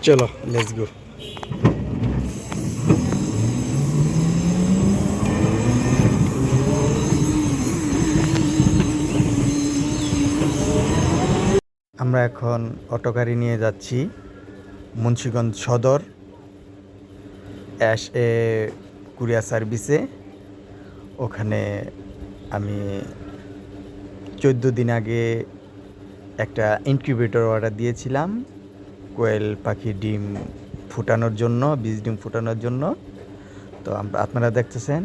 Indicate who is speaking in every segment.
Speaker 1: চলো let's go. আমরা এখন অটো গাড়ি নিয়ে যাচ্ছি মুন্সিগঞ্জ সদর কুরিয়ার সার্ভিসে। ওখানে আমি 14 দিন আগে একটা ইনকিউবেটর অর্ডার দিয়েছিলাম কোয়েল পাখি ডিম ফুটানোর জন্য, বীজ ডিম ফুটানোর জন্য। তো আপনারা দেখতেছেন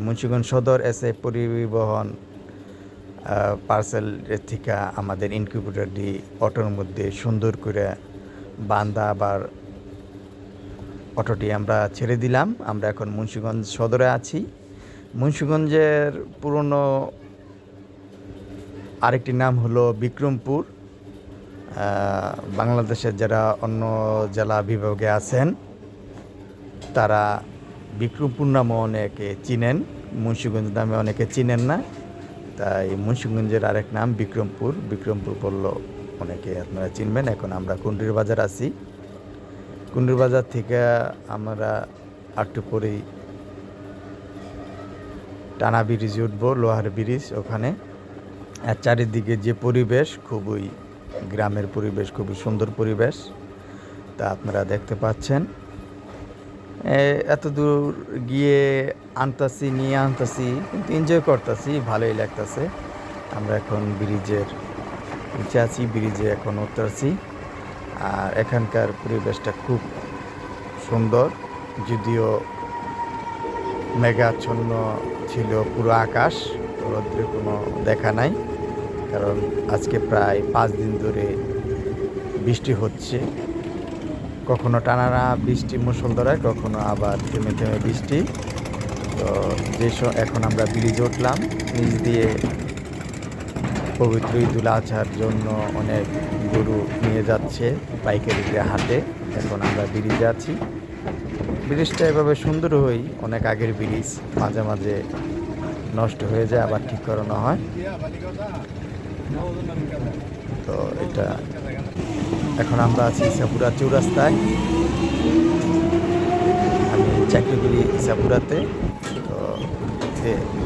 Speaker 1: মুন্সিগঞ্জ সদর পরিবহন পার্সেল থেকে আমাদের ইনকিউবেটরটি অটোর মধ্যে সুন্দর করে বান্ধা, আবার অটোটি আমরা ছেড়ে দিলাম। আমরা এখন মুন্সিগঞ্জ সদরে আছি। মুন্সিগঞ্জের পুরনো আরেকটি নাম হলো বিক্রমপুর। বাংলাদেশের যারা অন্য জেলা বিভাগে আছেন তারা বিক্রমপুর নামে অনেকে চিনেন, মুন্সিগঞ্জ নামে অনেকে চিনেন না। তাই মুন্সিগঞ্জের আরেক নাম বিক্রমপুর। বিক্রমপুর বললো অনেকে আপনারা চিনবেন। এখন আমরা কুন্ডির বাজার আছি। কুন্ডির বাজার থেকে আমরা একটু পরেই টানা ব্রিজ উঠবো, লোহার ব্রিজ ওখানে। আর চারিদিকে যে পরিবেশ, খুবই গ্রামের পরিবেশ, খুবই সুন্দর পরিবেশ, তা আপনারা দেখতে পাচ্ছেন। এত দূর গিয়ে নিয়ে আনতাছি, কিন্তু এনজয় করতেছি, ভালোই লাগতেছে। আমরা এখন ব্রিজের নিচে আছি, ব্রিজে এখন উঠতেছি। আর এখানকার পরিবেশটা খুব সুন্দর, যদিও মেঘাচ্ছন্ন ছিল পুরো আকাশ, রৌদ্রের কোনো দেখা নাই। কারণ আজকে প্রায় 5 দিন ধরে বৃষ্টি হচ্ছে, কখনো টানা বৃষ্টি মুষলধারায়, কখনো আবার থেমে থেমে বৃষ্টি। তো এখন আমরা ব্রিজে উঠলাম। নিচ দিয়ে পবিত্র ঈদুল আজহার জন্য অনেক গরু নিয়ে যাচ্ছে পাইকারিতে হাটে। এখন আমরা ব্রিজে আছি। ব্রিজটা এভাবে সুন্দর হই, অনেক আগের ব্রিজ, মাঝে মাঝে নষ্ট হয়ে যায়, আবার ঠিক করানো হয়। তো এটা এখন আমরা আছি ইসাপুরা চৌরাস্তায়। আমি চাকরি করি ইসাপুরাতে। তো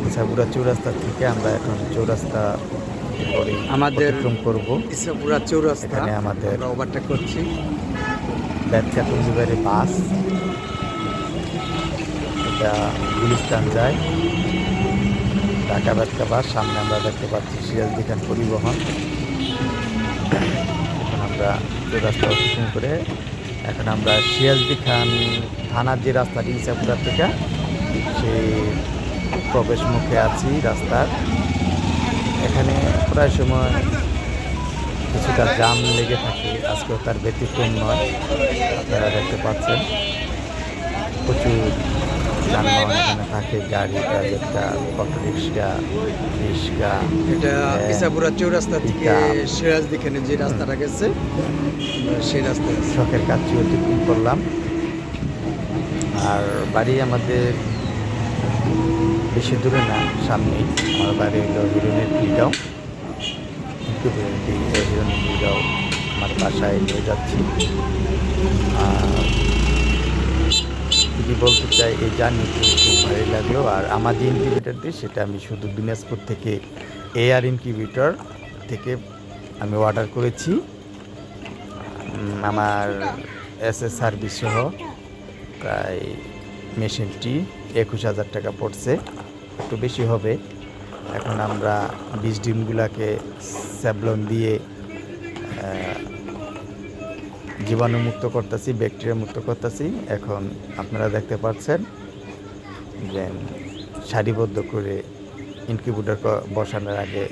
Speaker 1: ইসাপুরা চৌরাস্তা থেকে আমরা এখন চৌরাস্তা আমাদের করব ইসাপুরা চৌরাস্তা। এখানে আমাদের ওভারটেক করছি ব্যাটকা টুঙ্গিবাড়ি বাস, এটা গুলিস্তান যায়, ঢাকা ব্যাটকা বাস। সামনে আমরা দেখতে পাচ্ছি সিরাজদি খান পরিবহন। এখন আমরা চৌরাস্তা অতিক্রম করে এখন আমরা সিরাজদি খান থানার যে রাস্তাটি ইসাপুরা থেকে, সেই প্রবেশ মুখে আছি রাস্তার। এখানে প্রায় সময় কিছুটা জাম লেগে থাকে, আজকেও তার ব্যতিক্রম নয়। আপনারা দেখতে পাচ্ছেন প্রচুর যানবাহন এখানে থাকে, গাড়ি, প্রাইভেট কার, অটোরিক্সা, রিক্সা। এটা ইসাপুরা চৌরাস্তা থেকে সিরাজদি খানের যে রাস্তাটা গেছে, সেই রাস্তায় শখের কাজটি অতিক্রম করলাম। আর বাড়ি আমাদের বেশি দূরে না, সামনেই। আমার বাড়ি হলো হিরণের খিলগাঁও। হিরণের খিলগাঁও আমার বাসায় নিয়ে যাচ্ছি। যদি বলতে চাই, এই জার্নিটি খুব ভালোই লাগলো। আর আমার যে ইনকিউবেটরটি, সেটা আমি শুধু দিনাজপুর থেকে এআর ইনকিউবেটর থেকে আমি অর্ডার করেছি। আমার সার্ভিস সহ প্রায় মেশিনটি 21,000 টাকা পড়ছে, একটু বেশি হবে। এখন আমরা বীজ ডিমগুলাকে স্যাভলন দিয়ে জীবাণুমুক্ত করতেছি, ব্যাকটেরিয়া মুক্ত করতেছি। এখন আপনারা দেখতে পাচ্ছেন যে সারিবদ্ধ করে ইনকিউবেটর বসানোর আগে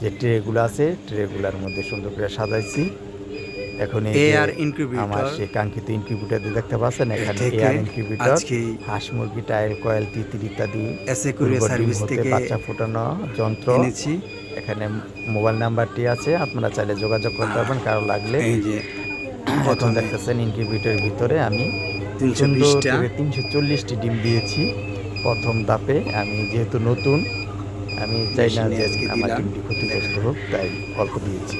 Speaker 1: যে ট্রেগুলো আছে, ট্রেগুলোর মধ্যে সুন্দর করে সাজাইছি। এখন আমার সেই কাঙ্ক্ষিত ইনকিউবেটর দেখতে পাচ্ছেন। এখানে এআর ইনকিউবেটর, হাঁস মুরগি, টাইল, কয়েল, তিতির ইত্যাদি বাচ্চা ফোটানো যন্ত্র। এখানে মোবাইল নাম্বারটি আছে, আপনারা চাইলে যোগাযোগ করতে পারবেন কারো লাগলে। প্রথম দেখতেছেন ইনকিউবেটরের ভিতরে আমি 340টি ডিম দিয়েছি প্রথম ধাপে। আমি যেহেতু নতুন, আমি চাই না যে আমার ডিমটি ক্ষতিগ্রস্ত হোক, তাই অল্প দিয়েছি।